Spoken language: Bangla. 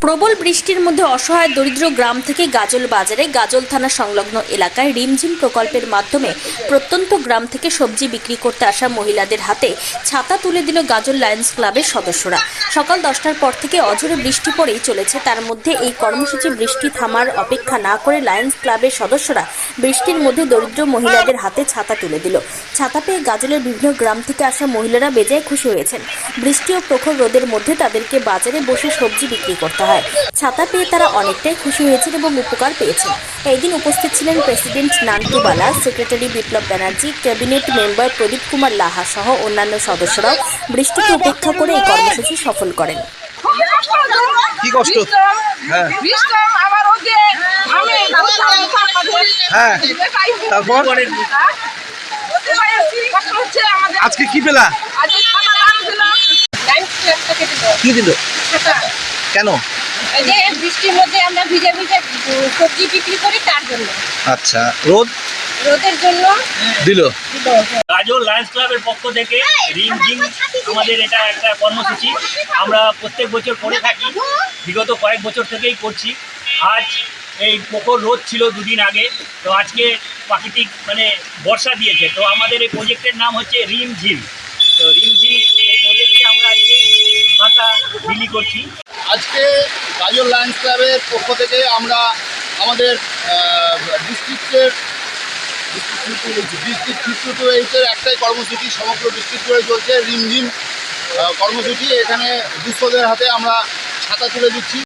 প্রবল বৃষ্টির মধ্যে অসহায় দরিদ্র গ্রাম থেকে গাজল বাজারে গাজল থানা সংলগ্ন এলাকায় রিমঝিম প্রকল্পের মাধ্যমে প্রত্যন্ত গ্রাম থেকে সবজি বিক্রি করতে আসা মহিলাদের হাতে ছাতা তুলে দিল গাজল লায়ন্স ক্লাবের সদস্যরা। সকাল 10টার পর থেকে অঝোরে বৃষ্টি পড়েই চলেছে। তার মধ্যে এই কর্মসূচি বৃষ্টি থামার অপেক্ষা না করে লায়ন্স ক্লাবের সদস্যরা বৃষ্টির মধ্যে দরিদ্র মহিলাদের হাতে ছাতা তুলে দিল। ছাতা পেয়ে গাজলের বিভিন্ন গ্রাম থেকে আসা মহিলারা বেজায় খুশি হয়েছেন। বৃষ্টি ও প্রখর রোদের মধ্যে তাদেরকে বাজারে বসে সবজি বিক্রি করতে হয়। ছাতা পেয়ে তারা অনেকটাই খুশি হয়েছেন এবং উপকার পেয়েছেন। এই দিন উপস্থিত ছিলেন প্রেসিডেন্ট নান্টু বালা, সেক্রেটারি বিপ্লব ব্যানার্জি, ক্যাবিনেট মেম্বার প্রদীপ কুমার লাহা সহ অন্যান্য সদস্যরাও বৃষ্টিকে উপেক্ষা করে এই কর্মসূচি সফল করেন। কি কষ্ট? হ্যাঁ হ্যাঁ, তারপর আজকে কি পেলা? কি দিল? কেন? বৃষ্টির মধ্যে আমরা ভিজে ভিজে সবজি বিক্রি করি তার জন্য। আচ্ছা, রোদের জন্য দিল। গাজল লায়ন্স ক্লাবের পক্ষ থেকে রিমঝিম আমাদের এটা একটা কর্মসূচি আমরা প্রত্যেক বছর করে থাকি, বিগত কয়েক বছর থেকেই করছি। আজ এই প্রখর রোদ ছিল দুদিন আগে, তো আজকে প্রাকৃতিক বর্ষা দিয়েছে। তো আমাদের এই প্রজেক্টের নাম হচ্ছে রিমঝিম। তো রিমঝিম এই প্রজেক্টে আমরা আজকে ছাতা বিলি করছি। আজকে গাজল লায়ন্স ক্লাবের পক্ষ থেকে আমরা আমাদের ডিস্ট্রিক্টের একটাই কর্মসূচি সমগ্র ডিস্ট্রিক্ট জুড়ে চলছে, রিমঝিম কর্মসূচি। এখানে দুস্থদের হাতে আমরা ছাতা তুলে দিচ্ছি।